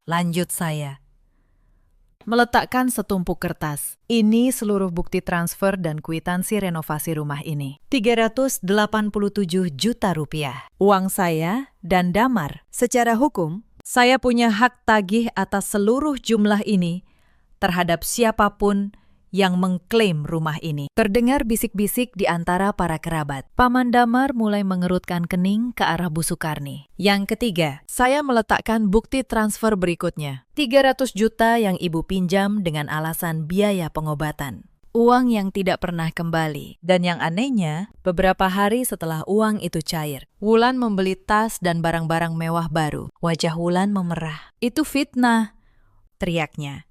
Speaker 1: lanjut saya. Meletakkan setumpuk kertas. Ini seluruh bukti transfer dan kwitansi renovasi rumah ini. 387 juta rupiah. Uang saya dan Damar. Secara hukum, saya punya hak tagih atas seluruh jumlah ini terhadap siapapun yang mengklaim rumah ini. Terdengar bisik-bisik di antara para kerabat. Paman Damar mulai mengerutkan kening ke arah Bu Sukarni. Yang ketiga, saya meletakkan bukti transfer berikutnya. 300 juta yang ibu pinjam dengan alasan biaya pengobatan. Uang yang tidak pernah kembali. Dan yang anehnya, beberapa hari setelah uang itu cair, Wulan membeli tas dan barang-barang mewah baru. Wajah Wulan memerah. Itu fitnah, teriaknya.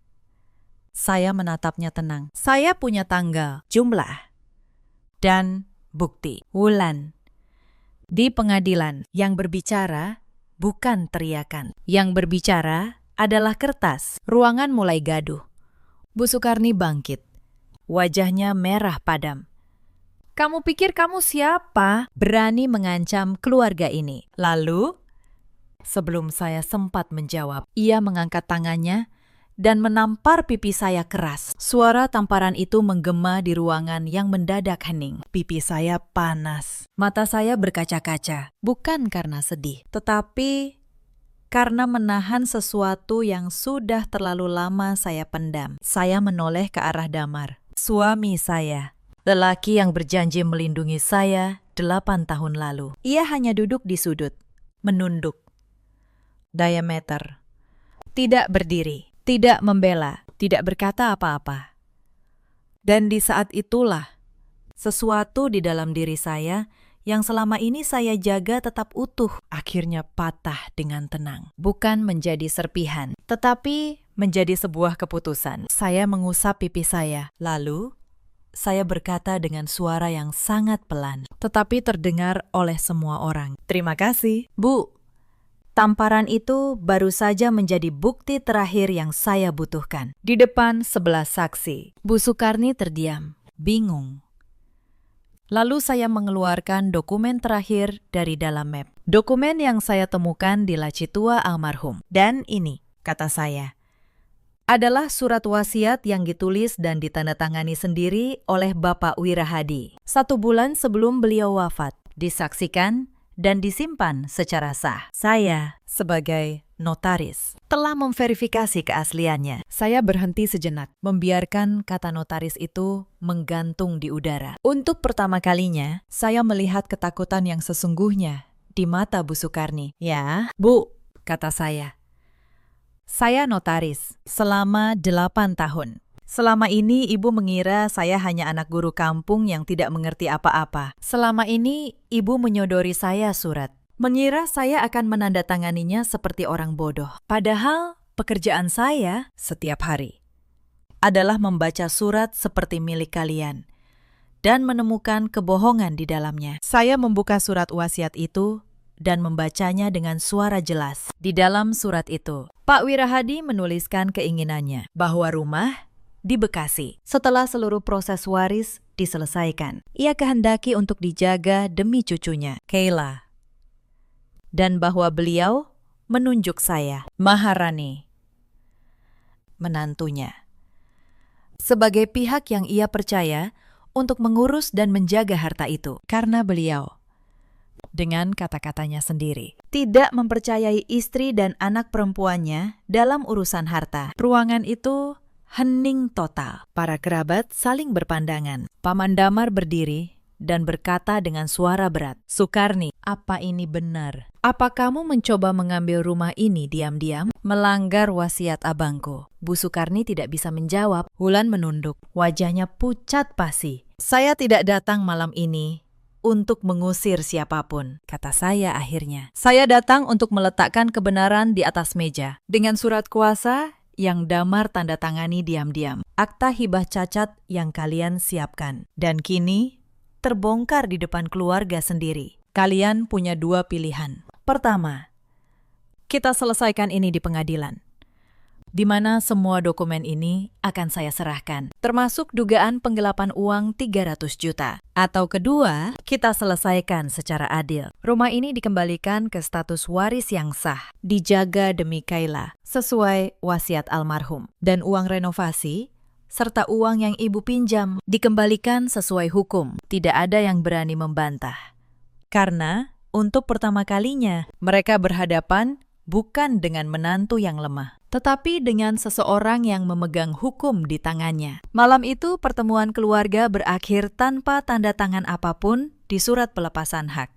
Speaker 1: Saya menatapnya tenang. Saya punya tanggal, jumlah, dan bukti. Wulan. Di pengadilan, yang berbicara bukan teriakan. Yang berbicara adalah kertas. Ruangan mulai gaduh. Bu Sukarni bangkit. Wajahnya merah padam. Kamu pikir kamu siapa? Berani mengancam keluarga ini. Lalu, sebelum saya sempat menjawab, ia mengangkat tangannya dan menampar pipi saya keras. Suara tamparan itu menggema di ruangan yang mendadak hening. Pipi saya panas. Mata saya berkaca-kaca. Bukan karena sedih, tetapi karena menahan sesuatu yang sudah terlalu lama saya pendam. Saya menoleh ke arah Damar, suami saya, lelaki yang berjanji melindungi saya 8 tahun lalu. Ia hanya duduk di sudut, menunduk. Diameter. Tidak berdiri, tidak membela, tidak berkata apa-apa. Dan di saat itulah, sesuatu di dalam diri saya yang selama ini saya jaga tetap utuh, akhirnya patah dengan tenang. Bukan menjadi serpihan, tetapi menjadi sebuah keputusan. Saya mengusap pipi saya, lalu saya berkata dengan suara yang sangat pelan, tetapi terdengar oleh semua orang. Terima kasih, Bu. Tamparan itu baru saja menjadi bukti terakhir yang saya butuhkan. Di depan 11 saksi, Bu Sukarni terdiam, bingung. Lalu saya mengeluarkan dokumen terakhir dari dalam map. Dokumen yang saya temukan di laci tua almarhum. Dan ini, kata saya, adalah surat wasiat yang ditulis dan ditandatangani sendiri oleh Bapak Wirahadi 1 bulan sebelum beliau wafat, disaksikan dan disimpan secara sah. Saya, sebagai notaris, telah memverifikasi keasliannya. Saya berhenti sejenak, membiarkan kata notaris itu menggantung di udara. Untuk pertama kalinya, saya melihat ketakutan yang sesungguhnya di mata Bu Sukarni. Ya, Bu, kata saya. Saya notaris selama 8 tahun. Selama ini ibu mengira saya hanya anak guru kampung yang tidak mengerti apa-apa. Selama ini ibu menyodori saya surat. Mengira saya akan menandatanganinya seperti orang bodoh. Padahal pekerjaan saya setiap hari adalah membaca surat seperti milik kalian dan menemukan kebohongan di dalamnya. Saya membuka surat wasiat itu dan membacanya dengan suara jelas. Di dalam surat itu, Pak Wirahadi menuliskan keinginannya bahwa rumah di Bekasi, setelah seluruh proses waris diselesaikan, ia kehendaki untuk dijaga demi cucunya, Kayla. Dan bahwa beliau menunjuk saya, Maharani, menantunya, sebagai pihak yang ia percaya untuk mengurus dan menjaga harta itu. Karena beliau, dengan kata-katanya sendiri, tidak mempercayai istri dan anak perempuannya dalam urusan harta. Ruangan itu hening total. Para kerabat saling berpandangan. Paman Damar berdiri dan berkata dengan suara berat, Sukarni, apa ini benar? Apa kamu mencoba mengambil rumah ini diam-diam? Melanggar wasiat abangku. Bu Sukarni tidak bisa menjawab. Wulan menunduk. Wajahnya pucat pasi. Saya tidak datang malam ini untuk mengusir siapapun, kata saya akhirnya. Saya datang untuk meletakkan kebenaran di atas meja. Dengan surat kuasa yang Damar tanda tangani diam-diam. Akta hibah cacat yang kalian siapkan. Dan kini terbongkar di depan keluarga sendiri. Kalian punya 2 pilihan. Pertama, kita selesaikan ini di pengadilan, di mana semua dokumen ini akan saya serahkan, termasuk dugaan penggelapan uang 300 juta. Atau kedua, kita selesaikan secara adil. Rumah ini dikembalikan ke status waris yang sah, dijaga demi Kayla, sesuai wasiat almarhum. Dan uang renovasi, serta uang yang ibu pinjam, dikembalikan sesuai hukum. Tidak ada yang berani membantah. Karena, untuk pertama kalinya, mereka berhadapan bukan dengan menantu yang lemah, tetapi dengan seseorang yang memegang hukum di tangannya. Malam itu pertemuan keluarga berakhir tanpa tanda tangan apapun di surat pelepasan hak.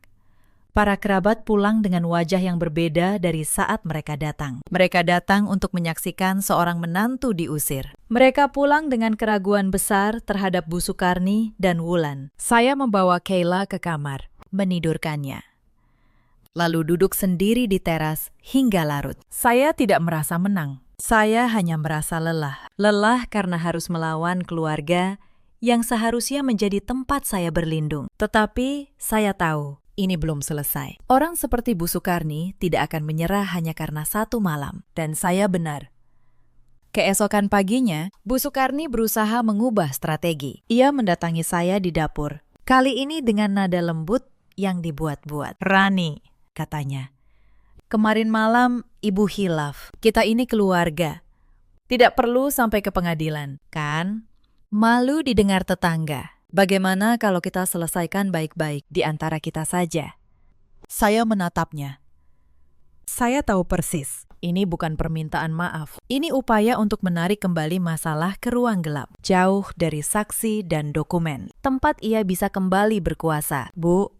Speaker 1: Para kerabat pulang dengan wajah yang berbeda dari saat mereka datang. Mereka datang untuk menyaksikan seorang menantu diusir. Mereka pulang dengan keraguan besar terhadap Bu Sukarni dan Wulan. Saya membawa Kayla ke kamar, menidurkannya, lalu duduk sendiri di teras hingga larut. Saya tidak merasa menang. Saya hanya merasa lelah. Lelah karena harus melawan keluarga yang seharusnya menjadi tempat saya berlindung. Tetapi saya tahu ini belum selesai. Orang seperti Bu Sukarni tidak akan menyerah hanya karena 1 malam. Dan saya benar. Keesokan paginya, Bu Sukarni berusaha mengubah strategi. Ia mendatangi saya di dapur. Kali ini dengan nada lembut yang dibuat-buat. Rani, katanya, kemarin malam ibu hilaf. Kita ini keluarga. Tidak perlu sampai ke pengadilan, kan? Malu didengar tetangga. Bagaimana kalau kita selesaikan baik-baik di antara kita saja? Saya menatapnya.
Speaker 2: Saya tahu persis. Ini bukan permintaan maaf. Ini upaya untuk menarik kembali masalah ke ruang gelap, jauh dari saksi dan dokumen.
Speaker 1: Tempat ia bisa kembali berkuasa.
Speaker 2: Bu,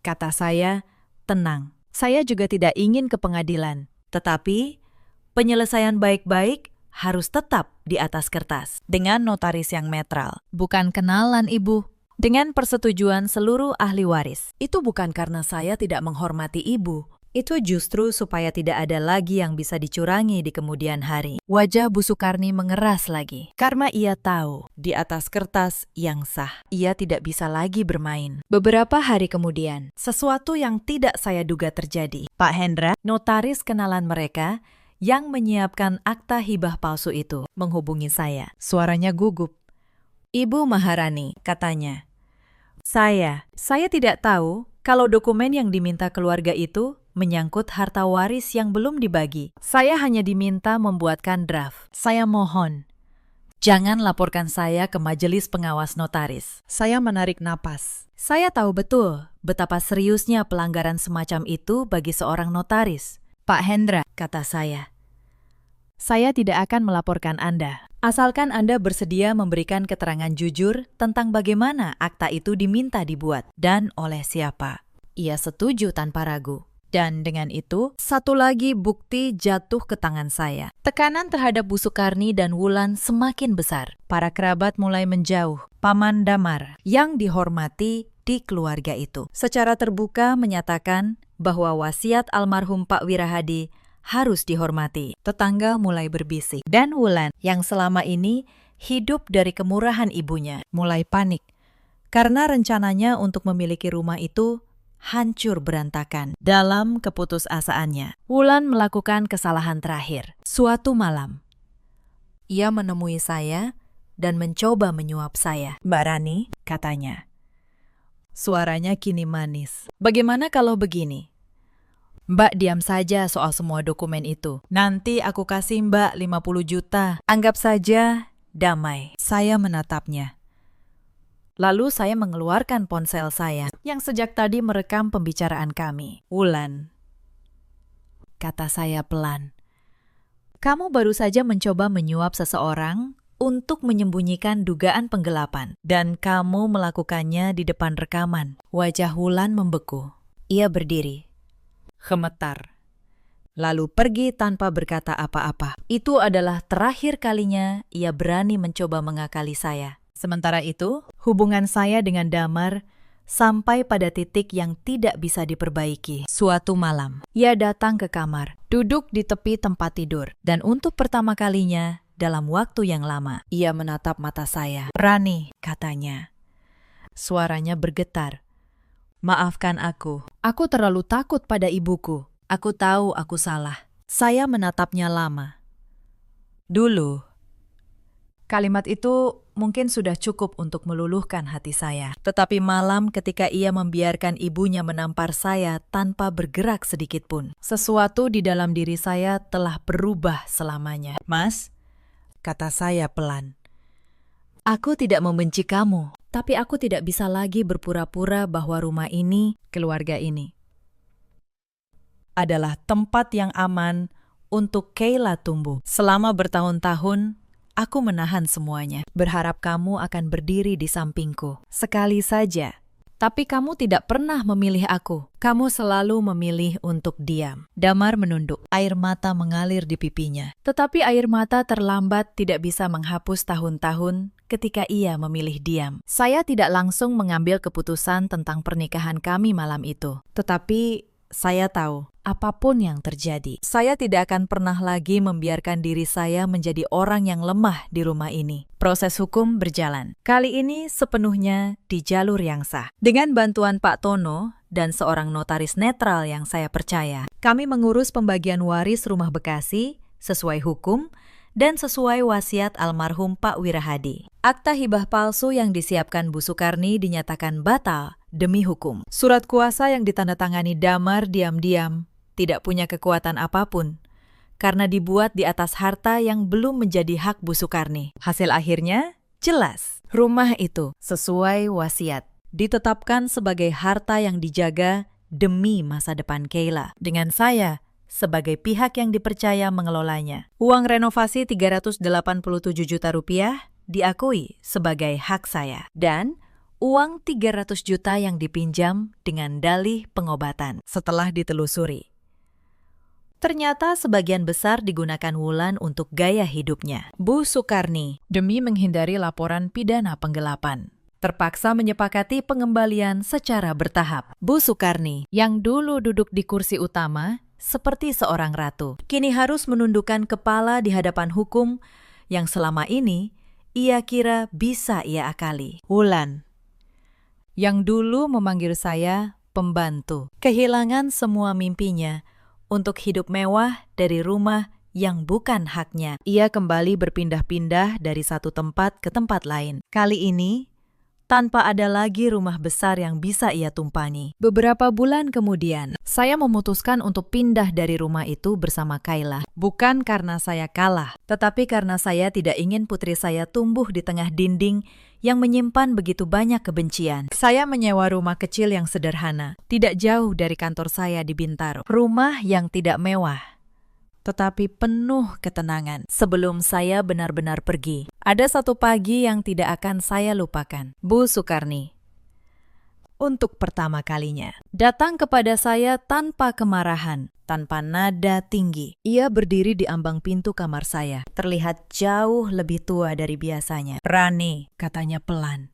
Speaker 2: kata saya, tenang. Saya juga tidak ingin ke pengadilan.
Speaker 1: Tetapi, penyelesaian baik-baik harus tetap di atas kertas.
Speaker 2: Dengan notaris yang netral.
Speaker 1: Bukan kenalan, Ibu. Dengan persetujuan seluruh ahli waris.
Speaker 2: Itu bukan karena saya tidak menghormati ibu.
Speaker 1: Itu justru supaya tidak ada lagi yang bisa dicurangi di kemudian hari.
Speaker 2: Wajah Bu Sukarni mengeras lagi. Karena ia tahu, di atas kertas yang sah, ia tidak bisa lagi bermain.
Speaker 1: Beberapa hari kemudian,
Speaker 2: Sesuatu yang tidak saya duga terjadi.
Speaker 1: Pak Hendra, notaris kenalan mereka yang menyiapkan akta hibah palsu itu, menghubungi saya.
Speaker 2: Suaranya gugup.
Speaker 1: Ibu Maharani, katanya. Saya tidak tahu kalau dokumen yang diminta keluarga itu menyangkut harta waris yang belum dibagi. Saya hanya diminta membuatkan draft. Saya mohon, jangan laporkan saya ke majelis pengawas notaris.
Speaker 2: Saya menarik napas.
Speaker 1: Saya tahu betul betapa seriusnya pelanggaran semacam itu bagi seorang notaris. Pak Hendra, kata saya tidak akan melaporkan Anda. Asalkan Anda bersedia memberikan keterangan jujur tentang bagaimana akta itu diminta dibuat dan oleh siapa. Ia setuju tanpa ragu. Dan dengan itu, satu lagi bukti jatuh ke tangan saya. Tekanan terhadap Bu Sukarni dan Wulan semakin besar. Para kerabat mulai menjauh. Paman Damar, yang dihormati di keluarga itu, secara terbuka menyatakan bahwa wasiat almarhum Pak Wirahadi harus dihormati. Tetangga mulai berbisik. Dan Wulan, yang selama ini hidup dari kemurahan ibunya, mulai panik. Karena rencananya untuk memiliki rumah itu hancur berantakan. Dalam keputusasaannya, Wulan melakukan kesalahan terakhir. Suatu malam, ia menemui saya dan mencoba menyuap saya.
Speaker 2: Mbak Rani,
Speaker 1: Katanya,
Speaker 2: suaranya kini manis.
Speaker 1: bagaimana kalau begini? Mbak diam saja soal semua dokumen itu. Nanti aku kasih Mbak 50 juta. Anggap saja damai.
Speaker 2: Saya menatapnya.
Speaker 1: Lalu saya mengeluarkan ponsel saya yang sejak tadi merekam pembicaraan kami.
Speaker 2: Wulan,
Speaker 1: Kata saya pelan, kamu baru saja mencoba menyuap seseorang untuk menyembunyikan dugaan penggelapan. Dan kamu melakukannya di depan rekaman. Wajah Wulan membeku. Ia berdiri, gemetar, lalu pergi tanpa berkata apa-apa. Itu adalah terakhir kalinya ia berani mencoba mengakali saya. Sementara itu, hubungan saya dengan Damar sampai pada titik yang tidak bisa diperbaiki. Suatu malam, ia datang ke kamar, duduk di tepi tempat tidur, dan untuk pertama kalinya dalam waktu yang lama, ia menatap mata saya.
Speaker 2: Rani,
Speaker 1: Katanya, suaranya bergetar. Maafkan aku terlalu takut pada ibuku. Aku tahu aku salah. Saya menatapnya lama. Dulu, kalimat itu mungkin sudah cukup untuk meluluhkan hati saya. Tetapi malam ketika ia membiarkan ibunya menampar saya tanpa bergerak sedikit pun, sesuatu di dalam diri saya telah berubah selamanya. Mas,
Speaker 2: kata saya pelan.
Speaker 1: aku tidak membenci kamu, tapi aku tidak bisa lagi berpura-pura bahwa rumah ini, keluarga ini, adalah tempat yang aman untuk Kayla tumbuh. Selama bertahun-tahun, aku menahan semuanya, berharap kamu akan berdiri di sampingku. Sekali saja. Tapi kamu tidak pernah memilih aku. Kamu selalu memilih untuk diam. Damar menunduk. Air mata mengalir di pipinya. Tetapi air mata terlambat tidak bisa menghapus tahun-tahun ketika ia memilih diam. Saya tidak langsung mengambil keputusan tentang pernikahan kami malam itu. Tetapi saya tahu, apapun yang terjadi, saya tidak akan pernah lagi membiarkan diri saya menjadi orang yang lemah di rumah ini. Proses hukum berjalan. Kali ini sepenuhnya di jalur yang sah. Dengan bantuan Pak Tono dan seorang notaris netral yang saya percaya, kami mengurus pembagian waris rumah Bekasi sesuai hukum dan sesuai wasiat almarhum Pak Wirahadi. Akta hibah palsu yang disiapkan Bu Sukarni dinyatakan batal demi hukum. Surat kuasa yang ditandatangani Damar diam-diam tidak punya kekuatan apapun karena dibuat di atas harta yang belum menjadi hak Bu Sukarni. Hasil akhirnya jelas. Rumah itu sesuai wasiat ditetapkan sebagai harta yang dijaga demi masa depan Kayla. Dengan saya sebagai pihak yang dipercaya mengelolanya. Uang renovasi 387 juta rupiah diakui sebagai hak saya. Dan uang 300 juta yang dipinjam dengan dalih pengobatan. Setelah ditelusuri, ternyata sebagian besar digunakan Wulan untuk gaya hidupnya. Bu Sukarni,
Speaker 2: Demi menghindari laporan pidana penggelapan,
Speaker 1: terpaksa menyepakati pengembalian secara bertahap. Bu Sukarni, yang dulu duduk di kursi utama seperti seorang ratu, kini harus menundukkan kepala di hadapan hukum yang selama ini ia kira bisa ia akali. Wulan, yang dulu memanggil saya pembantu, kehilangan semua mimpinya untuk hidup mewah dari rumah yang bukan haknya. Ia kembali berpindah-pindah dari satu tempat ke tempat lain. Kali ini, tanpa ada lagi rumah besar yang bisa ia tumpangi. Beberapa bulan kemudian, saya memutuskan untuk pindah dari rumah itu bersama Kayla. Bukan karena saya kalah, tetapi karena saya tidak ingin putri saya tumbuh di tengah dinding yang menyimpan begitu banyak kebencian. Saya menyewa rumah kecil yang sederhana, tidak jauh dari kantor saya di Bintaro. Rumah yang tidak mewah, tetapi penuh ketenangan. Sebelum saya benar-benar pergi, ada satu pagi yang tidak akan saya lupakan. Bu Sukarni, untuk pertama kalinya, datang kepada saya tanpa kemarahan, tanpa nada tinggi. Ia berdiri di ambang pintu kamar saya, terlihat jauh lebih tua dari biasanya. "Rani," katanya pelan.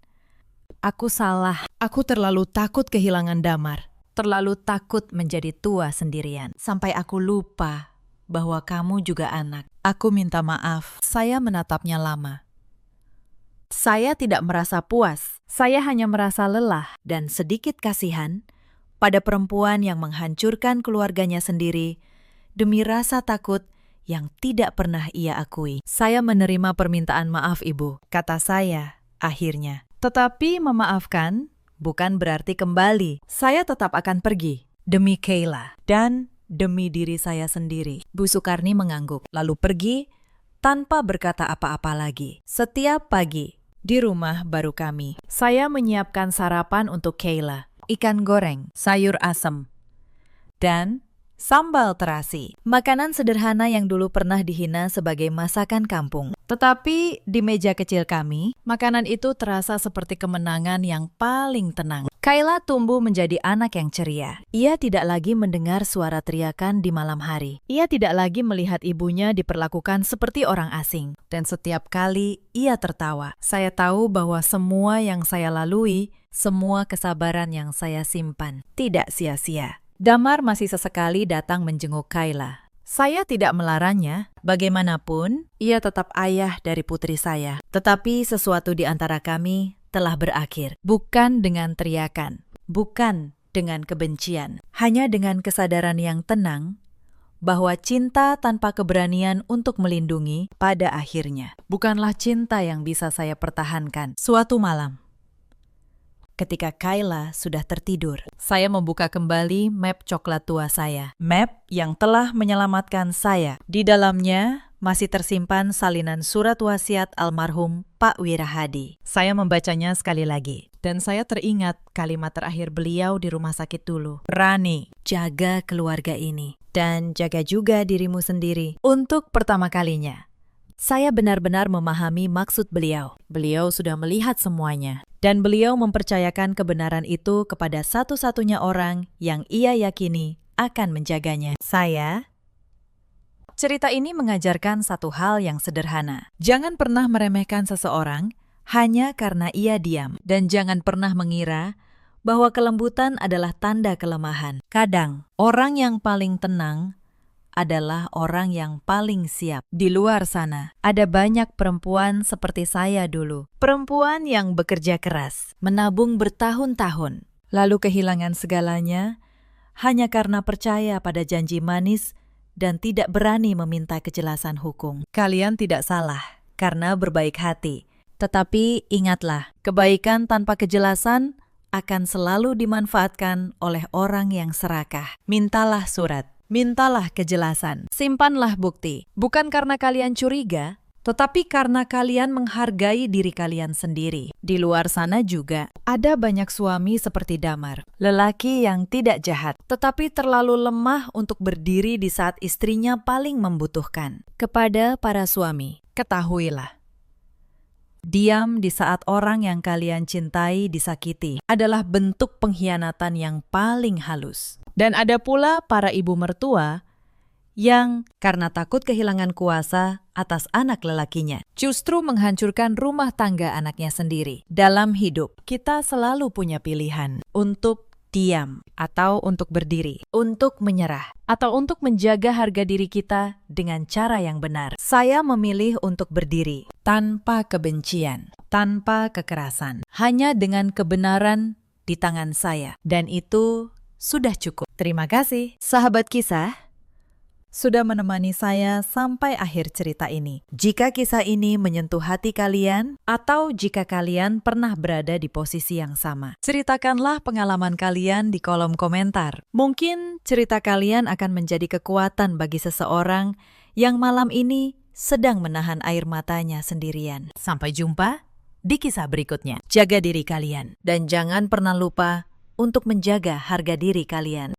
Speaker 1: "Aku salah. Aku terlalu takut kehilangan Damar. Terlalu takut menjadi tua sendirian. Sampai aku lupa bahwa kamu juga anak. Aku minta maaf." Saya menatapnya lama. Saya tidak merasa puas. Saya hanya merasa lelah dan sedikit kasihan pada perempuan yang menghancurkan keluarganya sendiri demi rasa takut yang tidak pernah ia akui. "Saya menerima permintaan maaf, Ibu," kata saya akhirnya. "Tetapi memaafkan bukan berarti kembali. Saya tetap akan pergi demi Kayla dan demi diri saya sendiri." Bu Sukarni mengangguk, lalu pergi tanpa berkata apa-apa lagi. Setiap pagi di rumah baru kami, saya menyiapkan sarapan untuk Kayla. Ikan goreng, sayur asem, dan sambal terasi. Makanan sederhana yang dulu pernah dihina sebagai masakan kampung. Tetapi di meja kecil kami, makanan itu terasa seperti kemenangan yang paling tenang. Kayla tumbuh menjadi anak yang ceria. Ia tidak lagi mendengar suara teriakan di malam hari. Ia tidak lagi melihat ibunya diperlakukan seperti orang asing. Dan setiap kali ia tertawa. Saya tahu bahwa semua yang saya lalui, semua kesabaran yang saya simpan, tidak sia-sia. Damar masih sesekali datang menjenguk Kayla. Saya tidak melarangnya. Bagaimanapun, ia tetap ayah dari putri saya. Tetapi sesuatu di antara kami telah berakhir. Bukan dengan teriakan, bukan dengan kebencian, hanya dengan kesadaran yang tenang bahwa cinta tanpa keberanian untuk melindungi pada akhirnya bukanlah cinta yang bisa saya pertahankan. Suatu malam, ketika Kayla sudah tertidur, saya membuka kembali map coklat tua saya. Map yang telah menyelamatkan saya. Di dalamnya masih tersimpan salinan surat wasiat almarhum Pak Wirahadi. Saya membacanya sekali lagi. Dan saya teringat kalimat terakhir beliau di rumah sakit dulu. "Rani, jaga keluarga ini. Dan jaga juga dirimu sendiri." Untuk pertama kalinya, saya benar-benar memahami maksud beliau. Beliau sudah melihat semuanya. Dan beliau mempercayakan kebenaran itu kepada satu-satunya orang yang ia yakini akan menjaganya. Cerita ini mengajarkan satu hal yang sederhana. Jangan pernah meremehkan seseorang hanya karena ia diam. Dan jangan pernah mengira bahwa kelembutan adalah tanda kelemahan. Kadang, orang yang paling tenang adalah orang yang paling siap. Di luar sana, ada banyak perempuan seperti saya dulu. Perempuan yang bekerja keras, menabung bertahun-tahun, lalu kehilangan segalanya hanya karena percaya pada janji manis dan tidak berani meminta kejelasan hukum. Kalian tidak salah karena berbaik hati. Tetapi ingatlah, kebaikan tanpa kejelasan akan selalu dimanfaatkan oleh orang yang serakah. Mintalah surat. Mintalah kejelasan, simpanlah bukti. Bukan karena kalian curiga,
Speaker 2: tetapi karena kalian menghargai diri kalian sendiri. Di luar sana juga ada banyak suami seperti Damar, lelaki yang tidak jahat, tetapi terlalu lemah untuk berdiri di saat istrinya paling membutuhkan. Kepada para suami, ketahuilah, diam di saat orang yang kalian cintai disakiti adalah bentuk pengkhianatan yang paling halus. Dan ada pula para ibu mertua yang karena takut kehilangan kuasa atas anak lelakinya, justru menghancurkan rumah tangga anaknya sendiri. Dalam hidup, kita selalu punya pilihan untuk diam atau untuk berdiri, untuk menyerah, atau untuk menjaga harga diri kita dengan cara yang benar. Saya memilih untuk berdiri, tanpa kebencian, tanpa kekerasan, hanya dengan kebenaran di tangan saya. Dan itu sudah cukup. Terima kasih, sahabat kisah, sudah menemani saya sampai akhir cerita ini. Jika kisah ini menyentuh hati kalian, atau jika kalian pernah berada di posisi yang sama, ceritakanlah pengalaman kalian di kolom komentar. Mungkin cerita kalian akan menjadi kekuatan bagi seseorang yang malam ini sedang menahan air matanya sendirian. Sampai jumpa di kisah berikutnya. Jaga diri kalian, dan jangan pernah lupa untuk menjaga harga diri kalian.